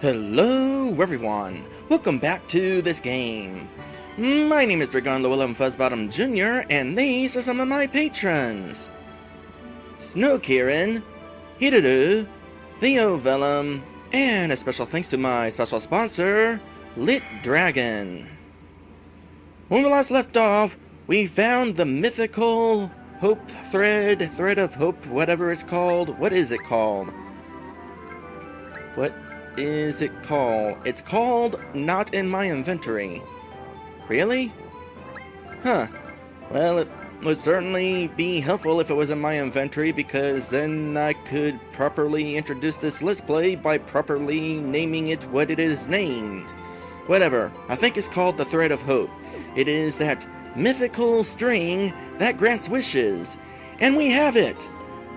Hello everyone, welcome back to this game. My name is Draygone Fuzzbottom Jr. and these are some of my patrons. Snow Kieran, Hidodu, Theo Vellum, and a special thanks to my special sponsor, Lit Dragon. When we last left off, we found the mythical hope thread of hope, whatever it's called. What is it called? What is it called? It's called Not in My Inventory. Really? Huh. Well, it would certainly be helpful if it was in my inventory, because then I could properly introduce this Let's Play by properly naming it what it is named. Whatever. I think it's called the Thread of Hope. It is that mythical string that grants wishes. And we have it!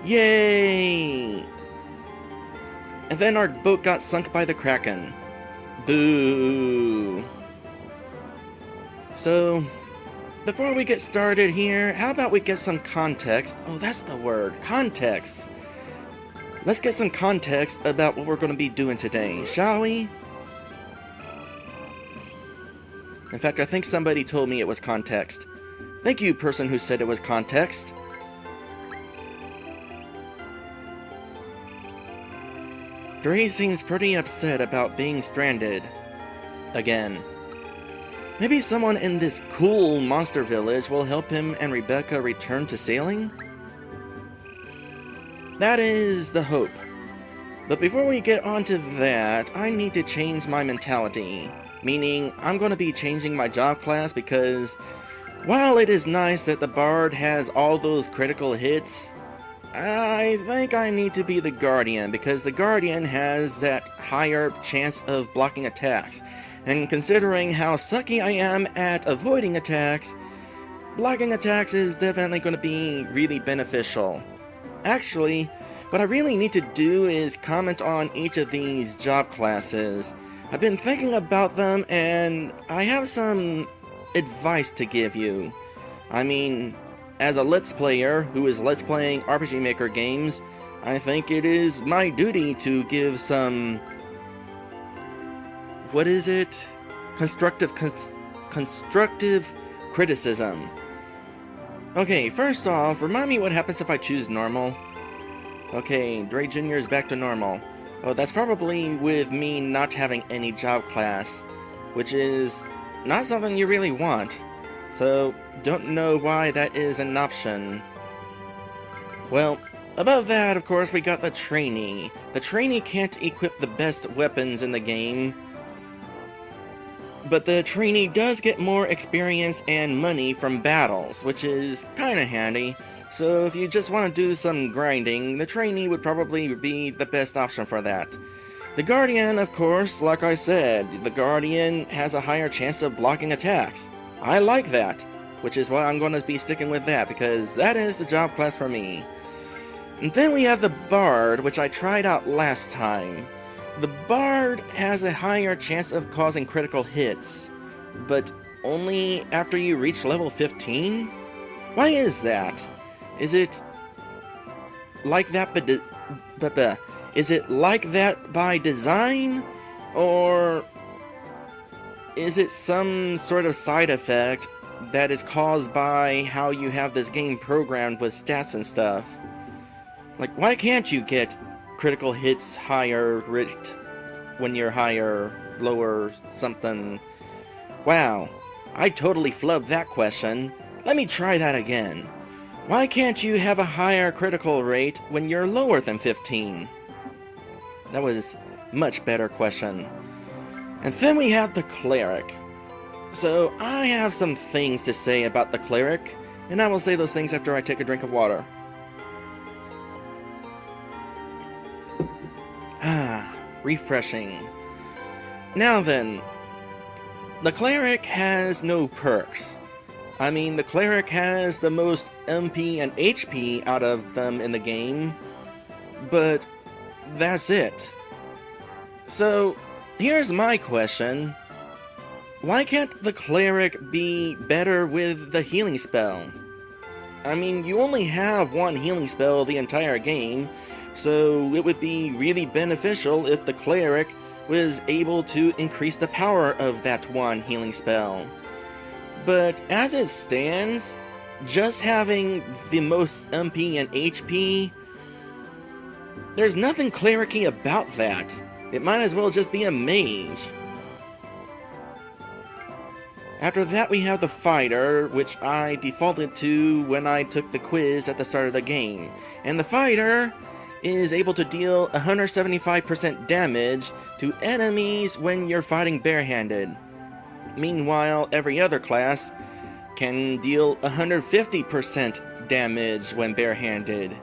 Yay! And then our boat got sunk by the Kraken. Boo! So, before we get started here, how about we get some context? Oh, that's the word. Context. Let's get some context about what we're going to be doing today, shall we? In fact, I think somebody told me it was context. Thank you, person who said it was context. Dray seems pretty upset about being stranded. Again. Maybe someone in this cool monster village will help him and Rebecca return to sailing? That is the hope. But before we get on to that, I need to change my mentality. Meaning, I'm going to be changing my job class because, while it is nice that the Bard has all those critical hits, I think I need to be the Guardian, because the Guardian has that higher chance of blocking attacks. And considering how sucky I am at avoiding attacks, blocking attacks is definitely going to be really beneficial. Actually, what I really need to do is comment on each of these job classes. I've been thinking about them, and I have some advice to give you. I mean, as a Let's Player who is Let's Playing RPG Maker games, I think it is my duty to give some... what is it? Constructive criticism. Okay, first off, remind me what happens if I choose normal. Okay, Dray Jr. is back to normal. Oh, that's probably with me not having any job class, which is not something you really want. So, don't know why that is an option. Well, above that, of course, we got the trainee. The trainee can't equip the best weapons in the game, but the trainee does get more experience and money from battles, which is kinda handy. So if you just want to do some grinding, the trainee would probably be the best option for that. The Guardian, of course, like I said, the Guardian has a higher chance of blocking attacks. I like that, which is why I'm going to be sticking with that, because that is the job class for me. And then we have the Bard, which I tried out last time. The Bard has a higher chance of causing critical hits, but only after you reach level 15? Why is that? Is it like that by design? Or is it some sort of side effect that is caused by how you have this game programmed with stats and stuff? Like, why can't you get critical hits higher rate when you're higher, lower, something? Wow, I totally flubbed that question. Let me try that again. Why can't you have a higher critical rate when you're lower than 15? That was a much better question. And then we have the Cleric. So, I have some things to say about the Cleric, and I will say those things after I take a drink of water. Refreshing. Now then, the Cleric has no perks. I mean, the Cleric has the most MP and HP out of them in the game, but that's it. So, here's my question. Why can't the Cleric be better with the healing spell? I mean, you only have one healing spell the entire game, so it would be really beneficial if the Cleric was able to increase the power of that one healing spell. But as it stands, just having the most MP and HP, there's nothing clericy about that. It might as well just be a mage. After that we have the fighter, which I defaulted to when I took the quiz at the start of the game. And the fighter is able to deal 175% damage to enemies when you're fighting barehanded. Meanwhile, every other class can deal 150% damage when barehanded.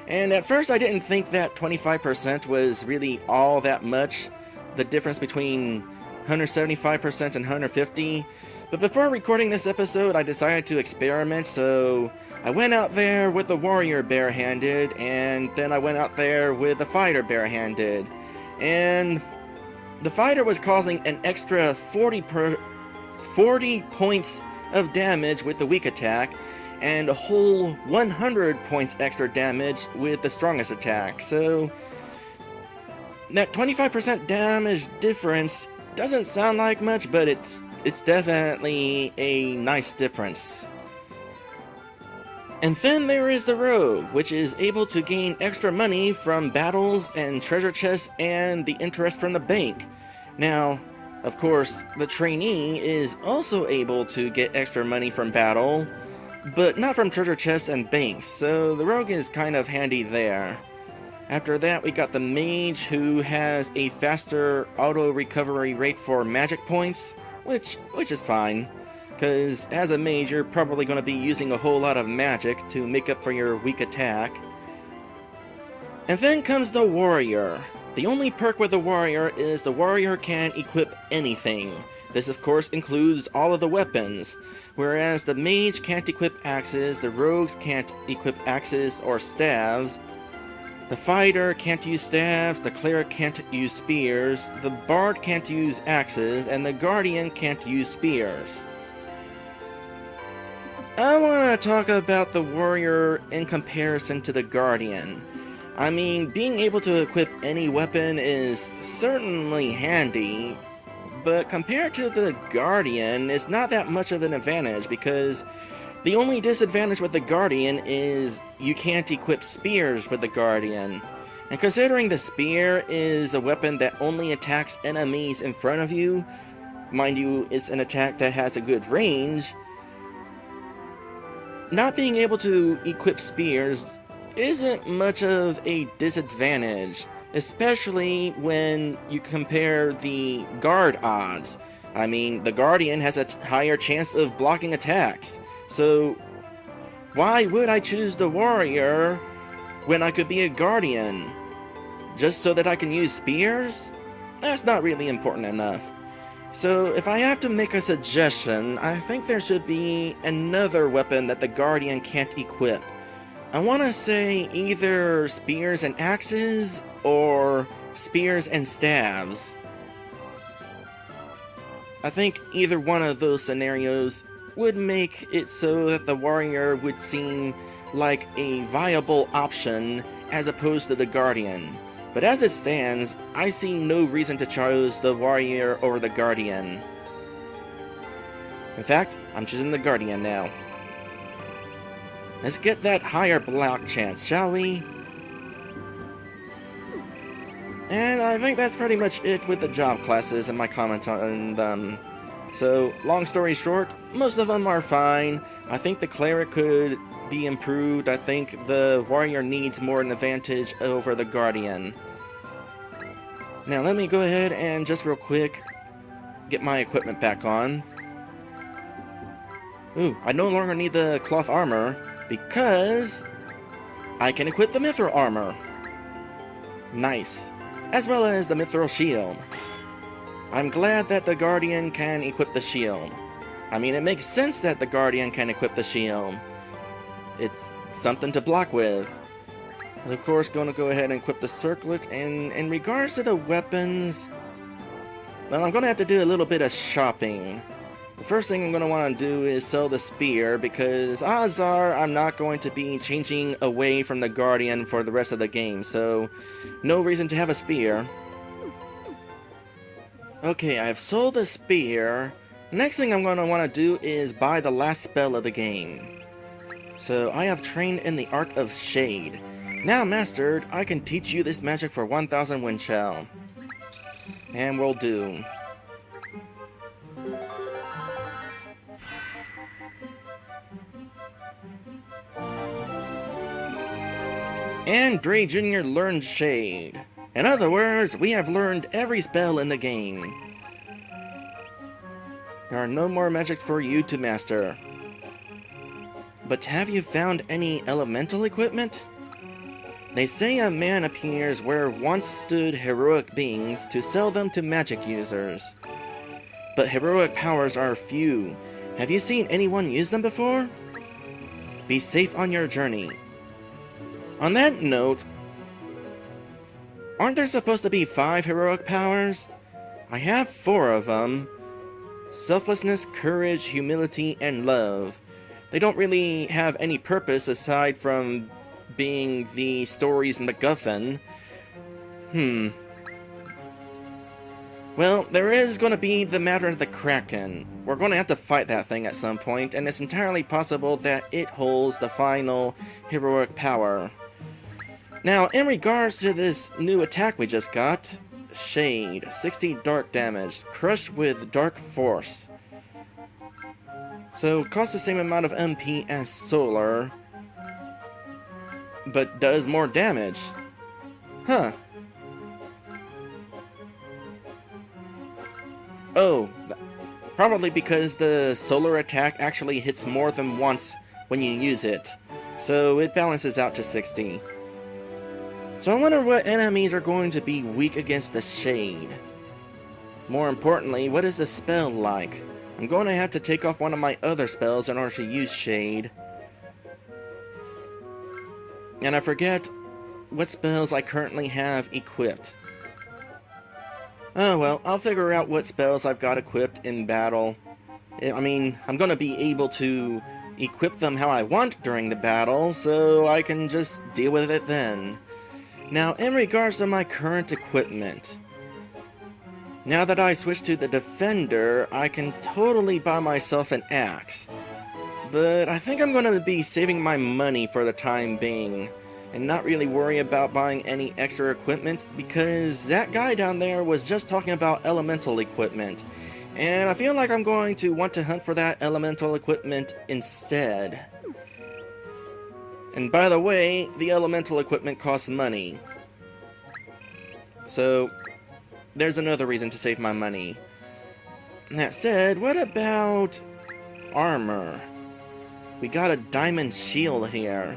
And at first I didn't think that 25% was really all that much, the difference between 175% and 150. But before recording this episode, I decided to experiment, so I went out there with the warrior barehanded, and then I went out there with the fighter barehanded. And the fighter was causing an extra 40 points of damage with the weak attack, and a whole 100 points extra damage with the strongest attack. So that 25% damage difference doesn't sound like much, but it's definitely a nice difference. And then there is the rogue, which is able to gain extra money from battles and treasure chests and the interest from the bank. Now, of course, the trainee is also able to get extra money from battle, but not from treasure chests and banks, so the rogue is kind of handy there. After that, we got the mage, who has a faster auto recovery rate for magic points, which is fine, because as a mage you're probably going to be using a whole lot of magic to make up for your weak attack. And then comes the warrior. The only perk with the warrior is the warrior can equip anything. This of course includes all of the weapons. Whereas the mage can't equip axes, the rogues can't equip axes or staves, the fighter can't use staves, the cleric can't use spears, the bard can't use axes, and the guardian can't use spears. I want to talk about the warrior in comparison to the guardian. I mean, being able to equip any weapon is certainly handy, but compared to the guardian, it's not that much of an advantage, because the only disadvantage with the guardian is you can't equip spears with the guardian. And considering the spear is a weapon that only attacks enemies in front of you, mind you, it's an attack that has a good range, not being able to equip spears isn't much of a disadvantage, especially when you compare the guard odds. I mean, the guardian has a higher chance of blocking attacks, so why would I choose the warrior when I could be a guardian? Just so that I can use spears? That's not really important enough. So if I have to make a suggestion, I think there should be another weapon that the guardian can't equip. I want to say either spears and axes, or spears and staves. I think either one of those scenarios would make it so that the warrior would seem like a viable option as opposed to the guardian. But as it stands, I see no reason to choose the warrior over the guardian. In fact, I'm choosing the guardian now. Let's get that higher block chance, shall we? And I think that's pretty much it with the job classes and my comments on them. So, long story short, most of them are fine. I think the cleric could be improved. I think the warrior needs more an advantage over the guardian. Now let me go ahead and just real quick get my equipment back on. Ooh, I no longer need the cloth armor because I can equip the mithril armor. Nice. As well as the mithril shield. I'm glad that the guardian can equip the shield. I mean, it makes sense that the guardian can equip the shield. It's something to block with. And of course, going to go ahead and equip the circlet. And in regards to the weapons, well, I'm going to have to do a little bit of shopping. The first thing I'm going to want to do is sell the spear, because odds are I'm not going to be changing away from the guardian for the rest of the game, so no reason to have a spear. Okay, I've sold the spear. Next thing I'm going to want to do is buy the last spell of the game. So I have trained in the art of shade. Now mastered, I can teach you this magic for 1000 wind shell. And we'll do. And Dray Jr. learned Shade. In other words, we have learned every spell in the game. There are no more magics for you to master. But have you found any elemental equipment? They say a man appears where once stood heroic beings to sell them to magic users. But heroic powers are few. Have you seen anyone use them before? Be safe on your journey. On that note, aren't there supposed to be 5 heroic powers? I have 4 of them. Selflessness, courage, humility, and love. They don't really have any purpose aside from being the story's MacGuffin. Well, there is going to be the matter of the Kraken. We're going to have to fight that thing at some point, and it's entirely possible that it holds the final heroic power. Now, in regards to this new attack we just got, Shade, 60 dark damage, crushed with dark force. So, costs the same amount of MP as Solar, but does more damage. Huh. Oh, probably because the Solar attack actually hits more than once when you use it, so it balances out to 60. So I wonder what enemies are going to be weak against the Shade. More importantly, what is the spell like? I'm going to have to take off one of my other spells in order to use Shade. And I forget what spells I currently have equipped. Oh well, I'll figure out what spells I've got equipped in battle. I mean, I'm going to be able to equip them how I want during the battle, so I can just deal with it then. Now, in regards to my current equipment, now that I switched to the Defender, I can totally buy myself an axe. But I think I'm going to be saving my money for the time being, and not really worry about buying any extra equipment, because that guy down there was just talking about elemental equipment, and I feel like I'm going to want to hunt for that elemental equipment instead. And by the way, the elemental equipment costs money. So, there's another reason to save my money. That said, what about armor? We got a diamond shield here.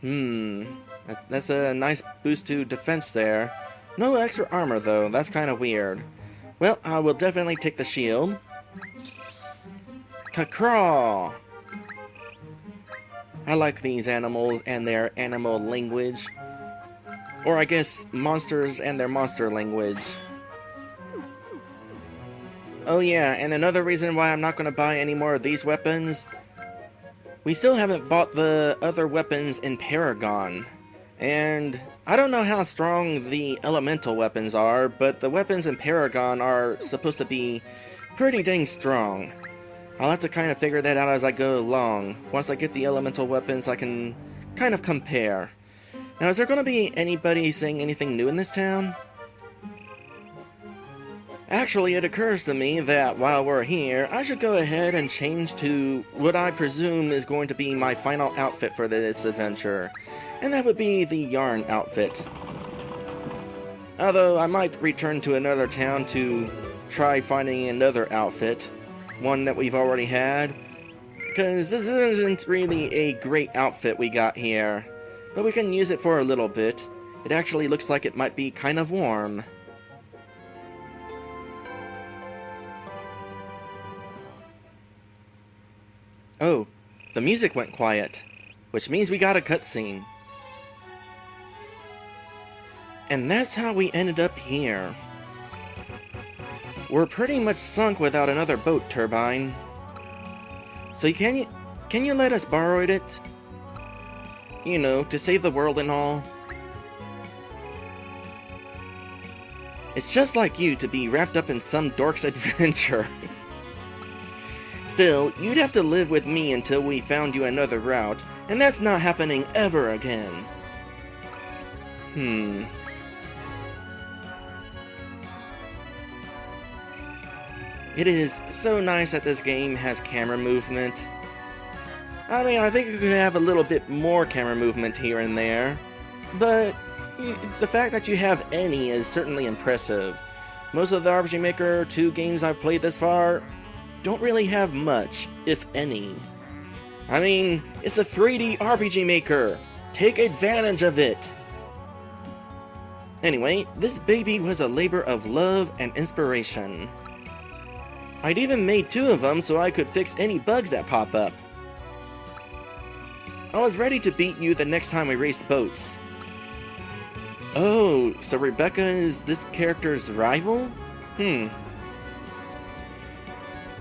That's a nice boost to defense there. No extra armor though, that's kind of weird. Well, I will definitely take the shield. Cakraw! I like these animals and their animal language. Or I guess monsters and their monster language. Oh yeah, and another reason why I'm not going to buy any more of these weapons, we still haven't bought the other weapons in Paragon. And I don't know how strong the elemental weapons are, but the weapons in Paragon are supposed to be pretty dang strong. I'll have to kind of figure that out as I go along. Once I get the elemental weapons, I can kind of compare. Now, is there going to be anybody saying anything new in this town? Actually, it occurs to me that while we're here, I should go ahead and change to what I presume is going to be my final outfit for this adventure. And that would be the yarn outfit. Although, I might return to another town to try finding another outfit. One that we've already had, because this isn't really a great outfit we got here, but we can use it for a little bit. It actually looks like it might be kind of warm. Oh, the music went quiet, which means we got a cutscene. And that's how we ended up here. We're pretty much sunk without another boat turbine. So can you let us borrow it? You know, to save the world and all. It's just like you to be wrapped up in some dork's adventure. Still, you'd have to live with me until we found you another route, and that's not happening ever again. It is so nice that this game has camera movement. I mean, I think you could have a little bit more camera movement here and there, but the fact that you have any is certainly impressive. Most of the RPG Maker 2 games I've played this far don't really have much, if any. I mean, it's a 3D RPG Maker! Take advantage of it! Anyway, this baby was a labor of love and inspiration. I'd even made 2 of them so I could fix any bugs that pop up. I was ready to beat you the next time we raced boats. Oh, so Rebecca is this character's rival?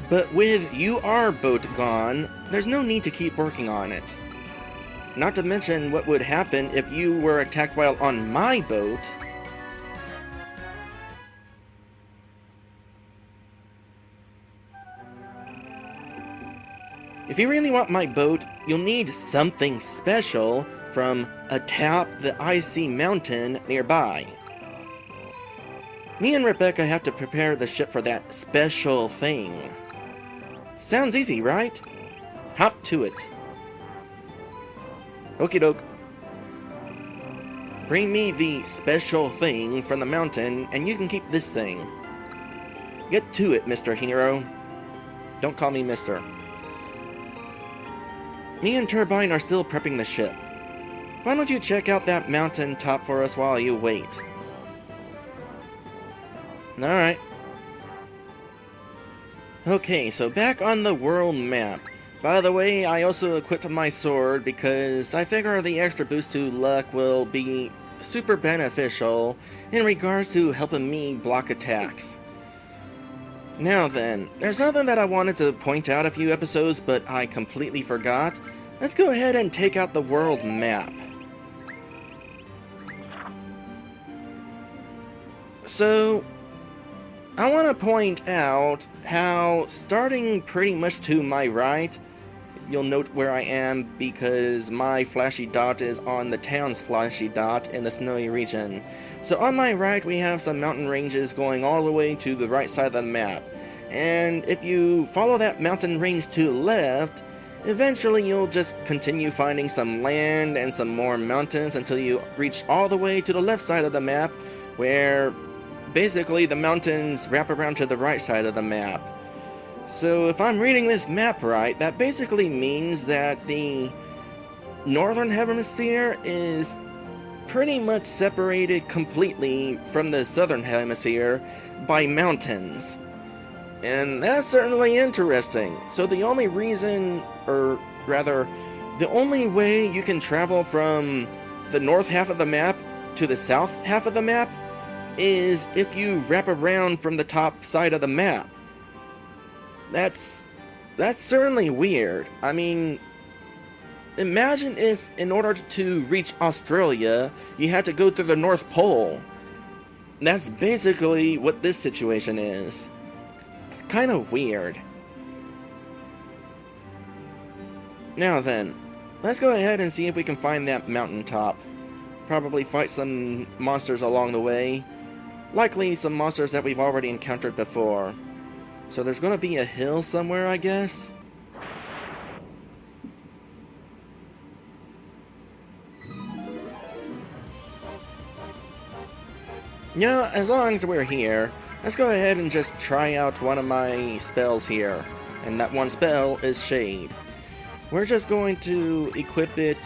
But with your boat gone, there's no need to keep working on it. Not to mention what would happen if you were attacked while on my boat. If you really want my boat, you'll need something special from atop the icy mountain nearby. Me and Rebecca have to prepare the ship for that special thing. Sounds easy, right? Hop to it. Okie doke. Bring me the special thing from the mountain, and you can keep this thing. Get to it, Mr. Hero. Don't call me Mr. Me and Turbine are still prepping the ship. Why don't you check out that mountain top for us while you wait? Alright. Okay, so back on the world map. By the way, I also equipped my sword because I figure the extra boost to luck will be super beneficial in regards to helping me block attacks. Now then, there's something that I wanted to point out a few episodes, but I completely forgot. Let's go ahead and take out the world map. So, I want to point out how, starting pretty much to my right, you'll note where I am because my flashy dot is on the town's flashy dot in the snowy region. So on my right we have some mountain ranges going all the way to the right side of the map. And if you follow that mountain range to the left, eventually you'll just continue finding some land and some more mountains until you reach all the way to the left side of the map, where basically the mountains wrap around to the right side of the map. So if I'm reading this map right, that basically means that the northern hemisphere is pretty much separated completely from the southern hemisphere by mountains. And that's certainly interesting. So the only reason, or rather, the only way you can travel from the north half of the map to the south half of the map is if you wrap around from the top side of the map. That's certainly weird. I mean, imagine if in order to reach Australia, you had to go through the North Pole. That's basically what this situation is. It's kind of weird. Now then, let's go ahead and see if we can find that mountaintop. Probably fight some monsters along the way. Likely some monsters that we've already encountered before. So there's gonna be a hill somewhere, I guess? You know, as long as we're here, let's go ahead and just try out one of my spells here. And that one spell is Shade. We're just going to equip it.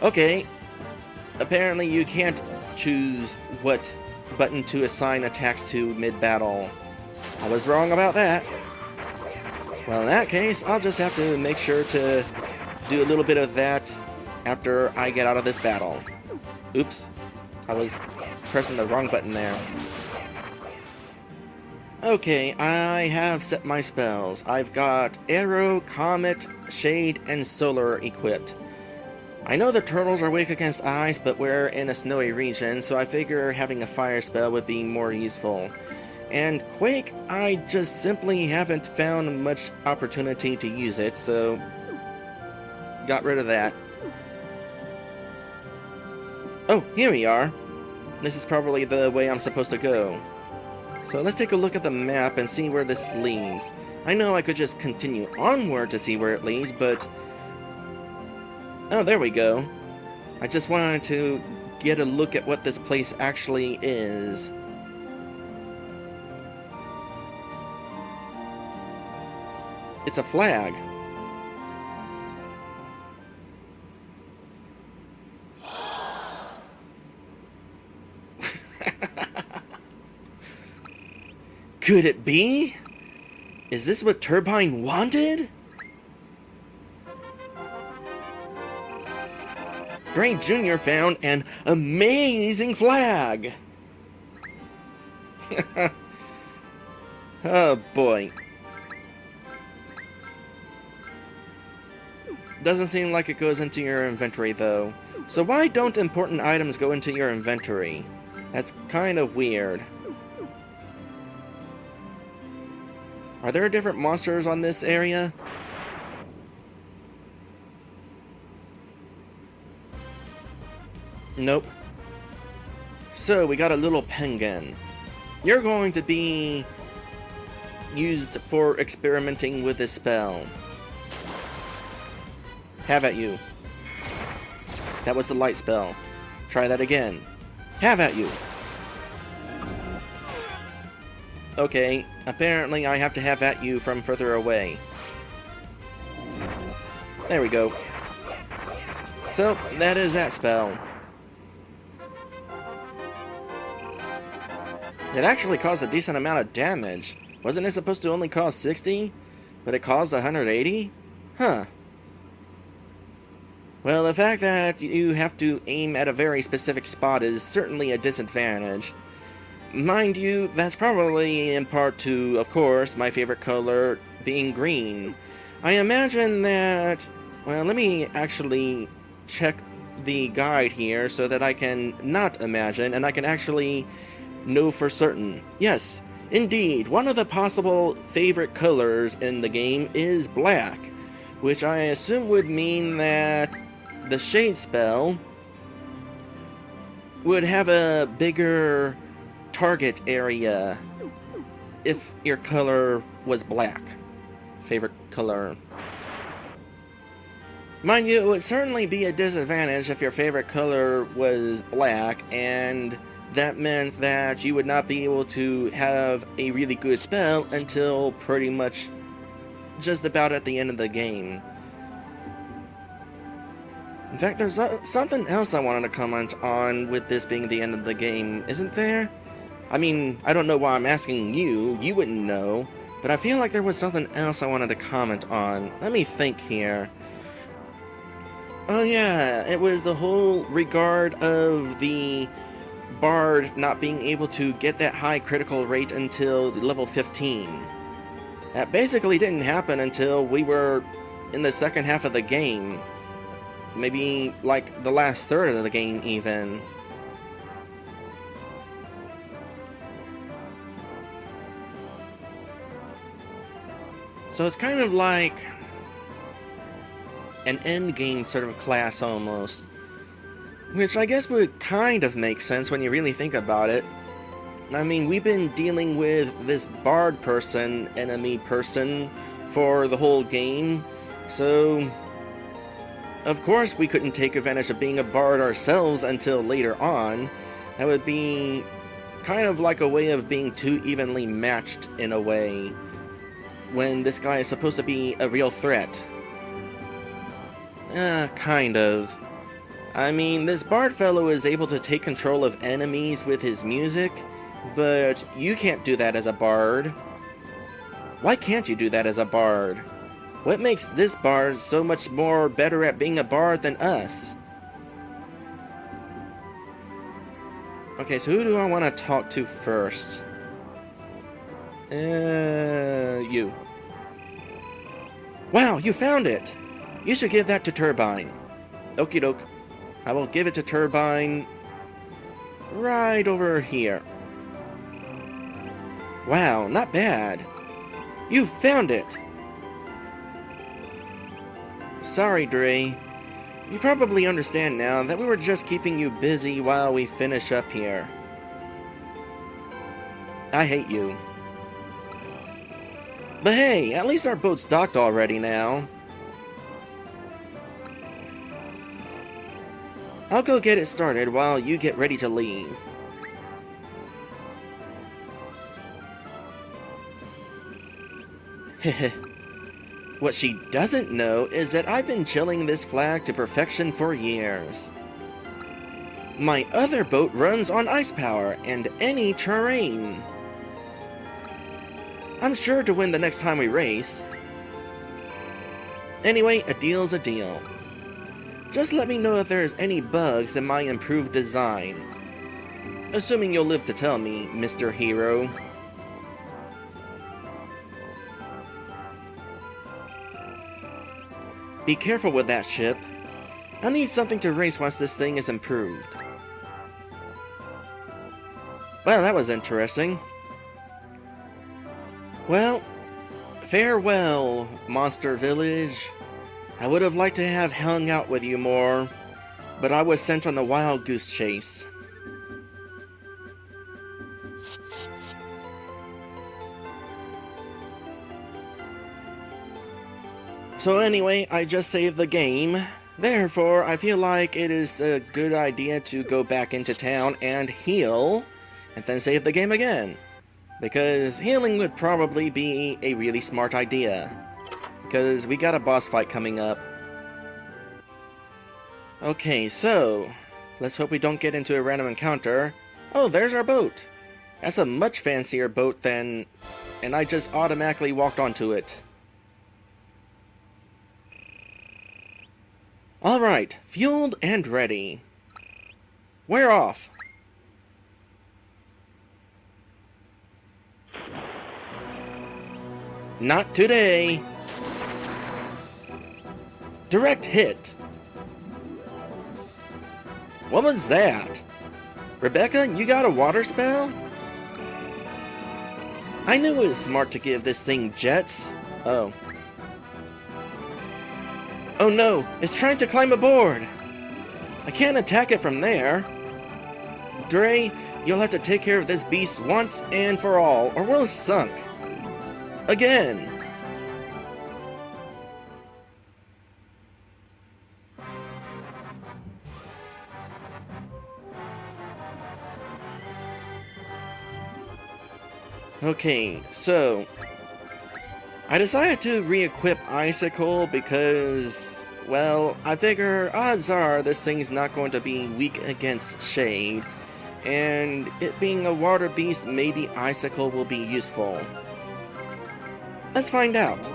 Okay. Apparently you can't choose what button to assign attacks to mid-battle. I was wrong about that. Well, in that case, I'll just have to make sure to do a little bit of that after I get out of this battle. Oops. I was pressing the wrong button there. Okay, I have set my spells. I've got Arrow, Comet, Shade, and Solar equipped. I know the turtles are weak against ice, but we're in a snowy region, so I figure having a fire spell would be more useful. And Quake, I just simply haven't found much opportunity to use it, so got rid of that. Oh, here we are. This is probably the way I'm supposed to go. So let's take a look at the map and see where this leads. I know I could just continue onward to see where it leads, but... oh, there we go. I just wanted to get a look at what this place actually is. It's a flag. Could it be? Is this what Turbine wanted? Dray Jr. found an amazing flag! Oh boy. Doesn't seem like it goes into your inventory though. So why don't important items go into your inventory? That's kind of weird. Are there different monsters on this area? Nope. So we got a little penguin. You're going to be used for experimenting with this spell. Have at you. That was the light spell. Try that again. Have at you. Okay, apparently I have to have at you from further away. There we go. So, that is that spell. It actually caused a decent amount of damage. Wasn't it supposed to only cause 60? But it caused 180? Huh. Well, the fact that you have to aim at a very specific spot is certainly a disadvantage. Mind you, that's probably in part to, of course, my favorite color being green. I imagine that... well, let me actually check the guide here so that I can not imagine and I can actually know for certain. Yes, indeed, one of the possible favorite colors in the game is black, which I assume would mean that the shade spell would have a bigger target area if your color was black. Favorite color. Mind you, it would certainly be a disadvantage if your favorite color was black, and that meant that you would not be able to have a really good spell until pretty much just about at the end of the game. In fact, there's something else I wanted to comment on with this being the end of the game, isn't there? I mean, I don't know why I'm asking you, you wouldn't know, but I feel like there was something else I wanted to comment on. Let me think here. Oh yeah, it was the whole regard of the Bard not being able to get that high critical rate until level 15. That basically didn't happen until we were in the second half of the game. Maybe like the last third of the game even. So it's kind of like an endgame sort of class almost. Which I guess would kind of make sense when you really think about it. I mean, we've been dealing with this bard person, enemy person, for the whole game. So, of course we couldn't take advantage of being a bard ourselves until later on. That would be kind of like a way of being too evenly matched in a way, when this guy is supposed to be a real threat. Kind of. I mean, this bard fellow is able to take control of enemies with his music, but you can't do that as a bard. Why can't you do that as a bard? What makes this bard so much more better at being a bard than us? Okay, so who do I want to talk to first? You. Wow, you found it! You should give that to Turbine. Okie doke. I will give it to Turbine right over here. Wow, not bad. You found it! Sorry, Dre. You probably understand now that we were just keeping you busy while we finish up here. I hate you. But hey, at least our boat's docked already now. I'll go get it started while you get ready to leave. Heh. What she doesn't know is that I've been chilling this flag to perfection for years. My other boat runs on ice power and any terrain. I'm sure to win the next time we race. Anyway, a deal's a deal. Just let me know if there's any bugs in my improved design. Assuming you'll live to tell me, Mr. Hero. Be careful with that ship. I need something to race once this thing is improved. Well, that was interesting. Well, farewell, Monster Village. I would have liked to have hung out with you more, but I was sent on a wild goose chase. So anyway, I just saved the game. Therefore, I feel like it is a good idea to go back into town and heal, and then save the game again. Because healing would probably be a really smart idea. Because we got a boss fight coming up. Okay, so let's hope we don't get into a random encounter. Oh, there's our boat. That's a much fancier boat than... and I just automatically walked onto it. Alright, fueled and ready. We're off! Not today! Direct hit! What was that? Rebecca, you got a water spell? I knew it was smart to give this thing jets. Oh. Oh no, it's trying to climb aboard! I can't attack it from there. Dre, you'll have to take care of this beast once and for all, or we're sunk. Again! Okay, so... I decided to re-equip Icicle because, well, I figure odds are this thing's not going to be weak against Shade, and it being a water beast, maybe Icicle will be useful. Let's find out.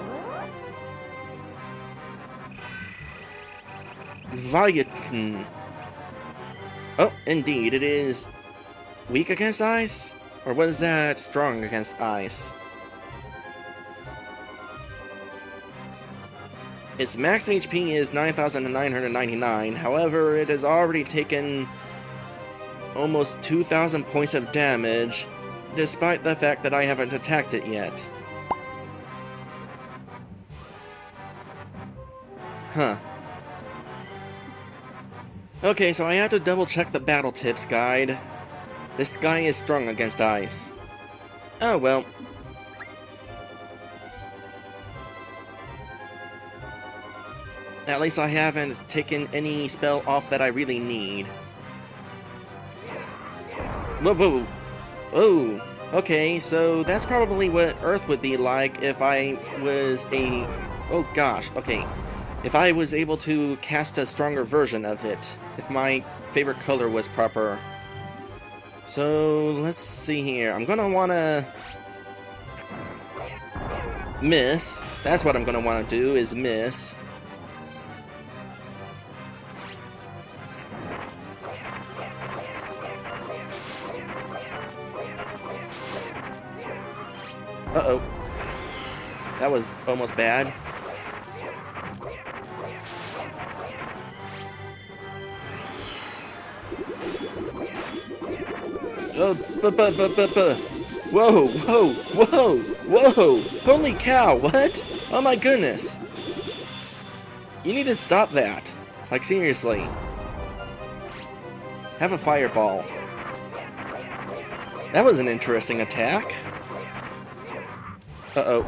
Leviathan. Oh, indeed, it is weak against ice? Or was that strong against ice? Its max HP is 9,999, however, it has already taken almost 2,000 points of damage, despite the fact that I haven't attacked it yet. Huh. Okay, so I have to double check the battle tips guide. This guy is strong against ice. Oh well. At least I haven't taken any spell off that I really need. Whoa, whoa. Oh, okay, so that's probably what Earth would be like if I was a... Oh gosh, okay. If I was able to cast a stronger version of it. If my favorite color was proper. So, let's see here. I'm gonna wanna... miss. That's what I'm gonna wanna do, is miss. Uh-oh. That was almost bad. Oh, whoa, whoa, whoa, whoa! Holy cow, what? Oh my goodness! You need to stop that. Like, seriously. Have a fireball. That was an interesting attack. Uh-oh.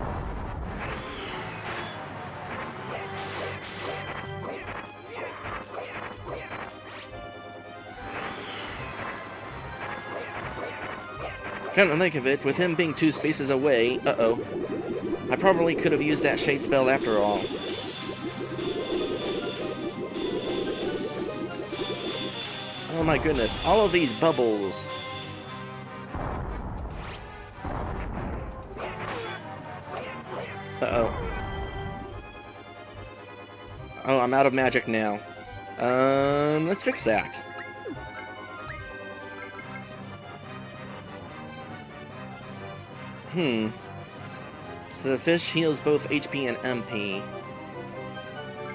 Come to think of it, with him being 2 spaces away, uh-oh. I probably could have used that shade spell after all. Oh my goodness, all of these bubbles. Uh-oh. Oh, I'm out of magic now. Let's fix that. So the fish heals both HP and MP.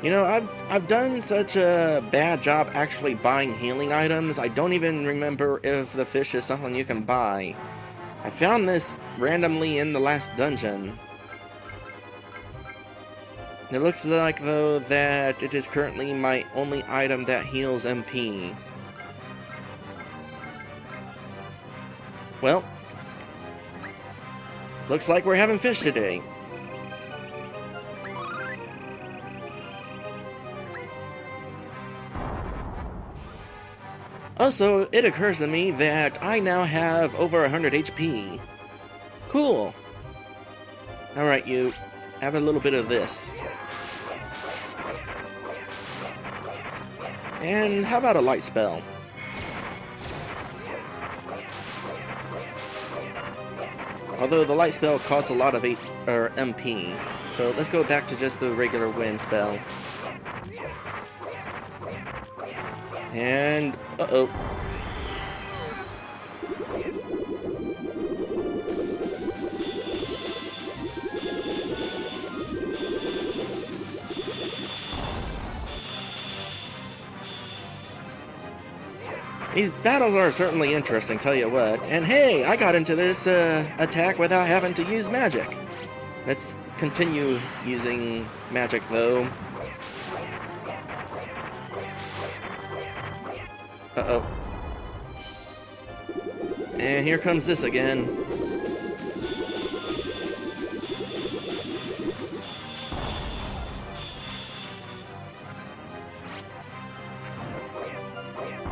You know, I've done such a bad job actually buying healing items, I don't even remember if the fish is something you can buy. I found this randomly in the last dungeon. It looks like, though, that it is currently my only item that heals MP. Well, looks like we're having fish today. Also, it occurs to me that I now have over 100 HP. Cool. Alright, you. Have a little bit of this. And how about a light spell? Although the light spell costs a lot of MP. So let's go back to just the regular wind spell. And, uh-oh. These battles are certainly interesting, tell you what. And hey, I got into this attack without having to use magic. Let's continue using magic, though. Uh-oh. And here comes this again.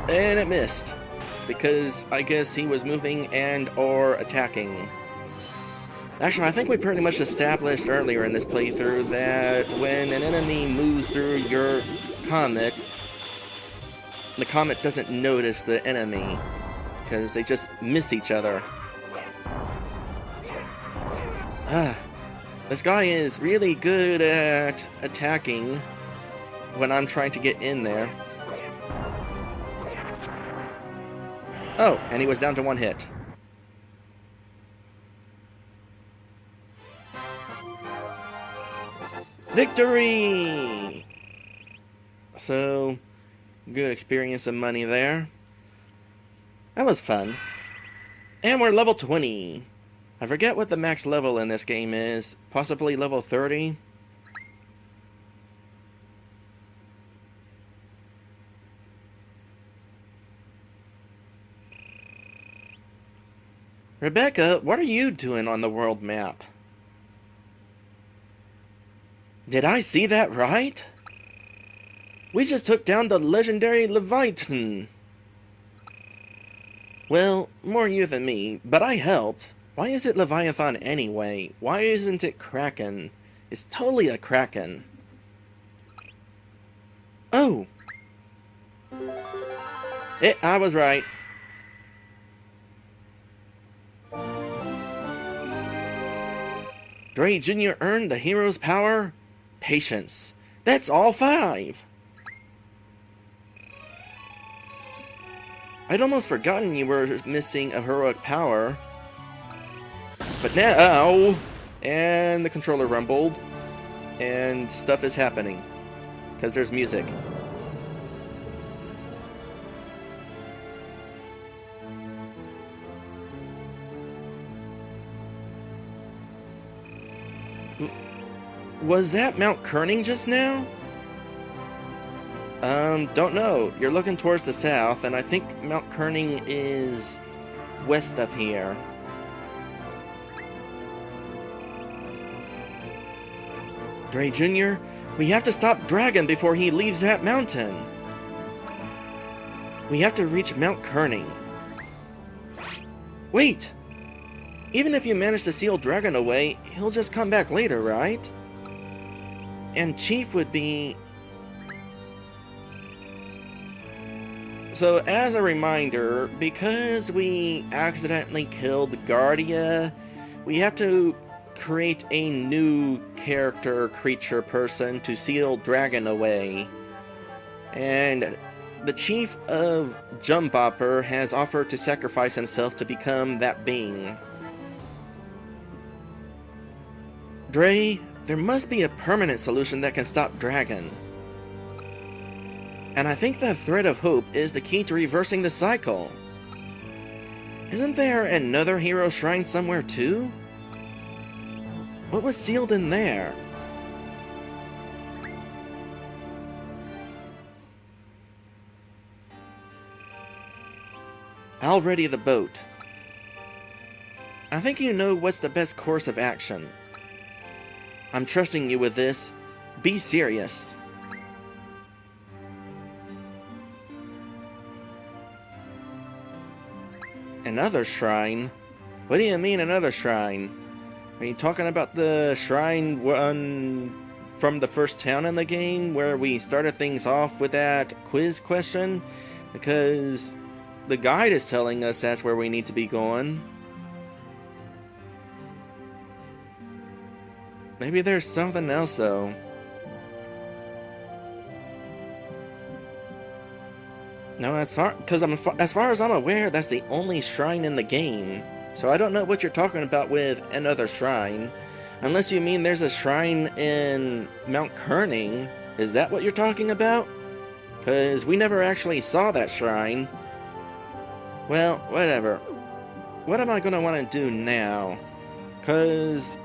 And it missed. Because I guess he was moving and or attacking. Actually, I think we pretty much established earlier in this playthrough that when an enemy moves through your comet, the comet doesn't notice the enemy, because they just miss each other. This guy is really good at attacking when I'm trying to get in there. Oh, and he was down to 1 hit. Victory! So, good experience and money there. That was fun. And we're level 20. I forget what the max level in this game is. Possibly level 30? Rebecca, what are you doing on the world map? Did I see that right? We just took down the legendary Leviathan. Well, more you than me, but I helped. Why is it Leviathan anyway? Why isn't it Kraken? It's totally a Kraken. Oh! I was right. Dray Jr. earned the hero's power? Patience. That's all 5! I'd almost forgotten you were missing a heroic power. But now... And the controller rumbled, and stuff is happening, because there's music. Was that Mount Kerning just now? Don't know. You're looking towards the south, and I think Mount Kerning is west of here. Dray Jr., we have to stop Dragon before he leaves that mountain. We have to reach Mount Kerning. Wait! Even if you manage to seal Dragon away, he'll just come back later, right? And Chief would be... So, as a reminder, because we accidentally killed Guardia, we have to create a new character, creature, person to seal Dragon away. And the Chief of Jumbopper has offered to sacrifice himself to become that being. Dray, there must be a permanent solution that can stop Dragon. And I think the thread of hope is the key to reversing the cycle. Isn't there another hero shrine somewhere too? What was sealed in there? I'll ready the boat. I think you know what's the best course of action. I'm trusting you with this. Be serious. Another shrine? What do you mean another shrine? Are you talking about the shrine one from the first town in the game where we started things off with that quiz question? Because the guide is telling us that's where we need to be going. Maybe there's something else though. No, as far as I'm aware, that's the only shrine in the game. So I don't know what you're talking about with another shrine. Unless you mean there's a shrine in Mount Kerning. Is that what you're talking about? Because we never actually saw that shrine. Well, whatever. What am I going to want to do now? Because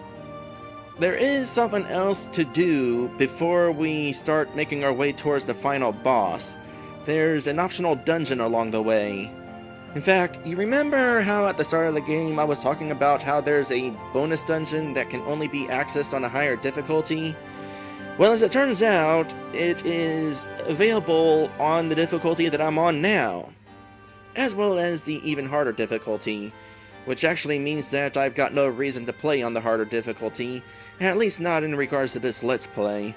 there is something else to do before we start making our way towards the final boss. There's an optional dungeon along the way. In fact, you remember how at the start of the game I was talking about how there's a bonus dungeon that can only be accessed on a higher difficulty? Well, as it turns out, it is available on the difficulty that I'm on now, as well as the even harder difficulty, which actually means that I've got no reason to play on the harder difficulty, at least not in regards to this Let's Play.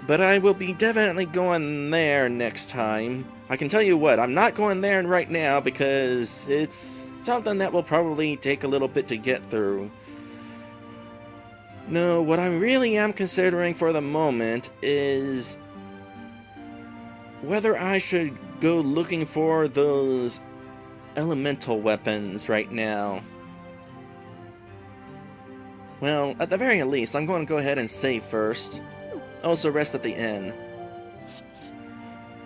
But I will be definitely going there next time. I can tell you what, I'm not going there right now because it's something that will probably take a little bit to get through. No, what I really am considering for the moment is whether I should go looking for those elemental weapons right now. Well, at the very least, I'm going to go ahead and save first. Also rest at the inn.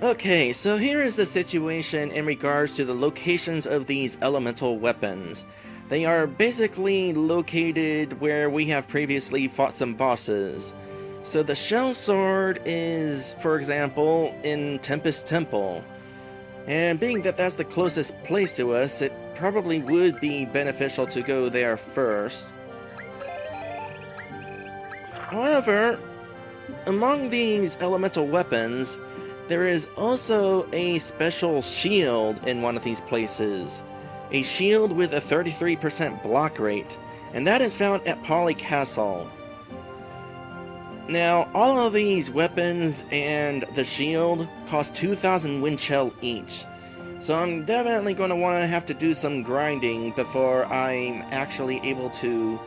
Okay, so here is the situation in regards to the locations of these elemental weapons. They are basically located where we have previously fought some bosses. So the Shell Sword is, for example, in Tempest Temple. And being that that's the closest place to us, it probably would be beneficial to go there first. However, among these elemental weapons, there is also a special shield in one of these places. A shield with a 33% block rate, and that is found at Poly Castle. Now, all of these weapons and the shield cost 2,000 wind shell each. So I'm definitely going to want to have to do some grinding before I'm actually able to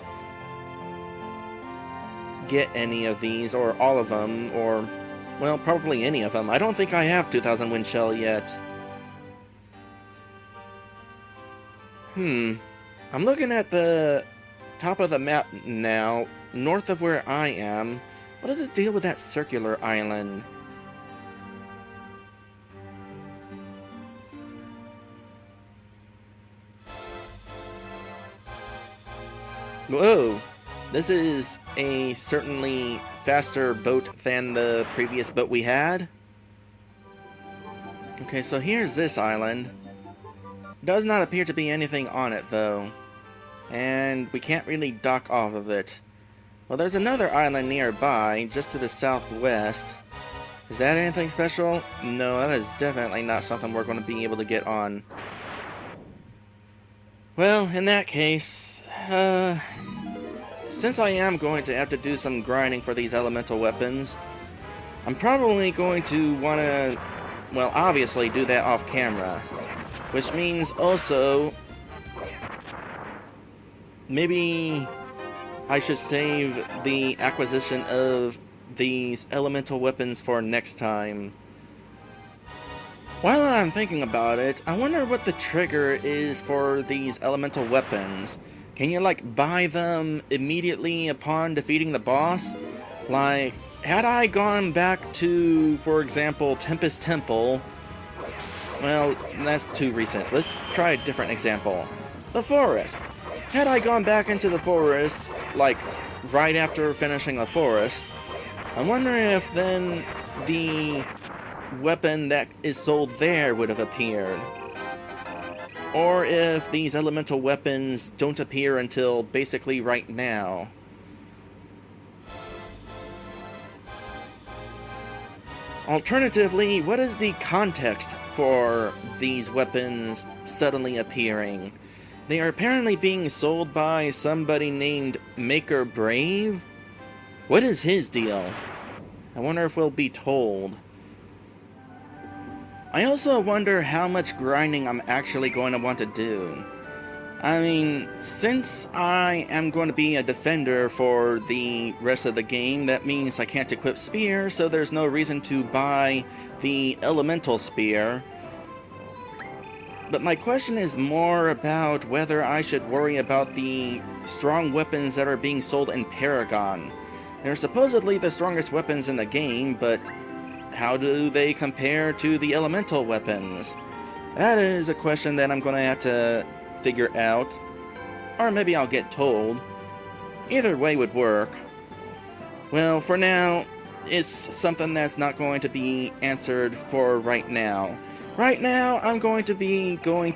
get any of these, or all of them, or, well, probably any of them. I don't think I have 2,000 wind shell yet. I'm looking at the top of the map now, north of where I am. What does it deal with that circular island? Whoa! This is a certainly faster boat than the previous boat we had. Okay, so here's this island. Does not appear to be anything on it, though. And we can't really dock off of it. Well, there's another island nearby, just to the southwest. Is that anything special? No, that is definitely not something we're going to be able to get on. Well, in that case, since I am going to have to do some grinding for these elemental weapons, I'm probably going to want to, well, obviously do that off camera. Which means also, maybe I should save the acquisition of these elemental weapons for next time. While I'm thinking about it, I wonder what the trigger is for these elemental weapons. Can you, like, buy them immediately upon defeating the boss? Like, had I gone back to, for example, Tempest Temple... Well, that's too recent. Let's try a different example. The forest. Had I gone back into the forest, like, right after finishing the forest, I'm wondering if then the weapon that is sold there would have appeared. Or if these elemental weapons don't appear until basically right now. Alternatively, what is the context for these weapons suddenly appearing? They are apparently being sold by somebody named Maker Brave? What is his deal? I wonder if we'll be told. I also wonder how much grinding I'm actually going to want to do. I mean, since I am going to be a defender for the rest of the game, that means I can't equip Spear, so there's no reason to buy the Elemental Spear. But my question is more about whether I should worry about the strong weapons that are being sold in Paragon. They're supposedly the strongest weapons in the game, but how do they compare to the elemental weapons? That is a question that I'm going to have to figure out, or maybe I'll get told. Either way would work. Well, for now, it's something that's not going to be answered for right now. Right now, I'm going to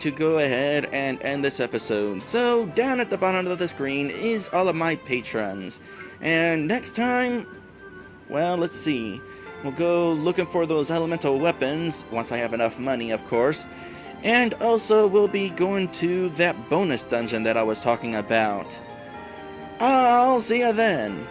go ahead and end this episode. So, down at the bottom of the screen is all of my patrons. And next time, well, let's see. We'll go looking for those elemental weapons, once I have enough money, of course. And also, we'll be going to that bonus dungeon that I was talking about. I'll see you then.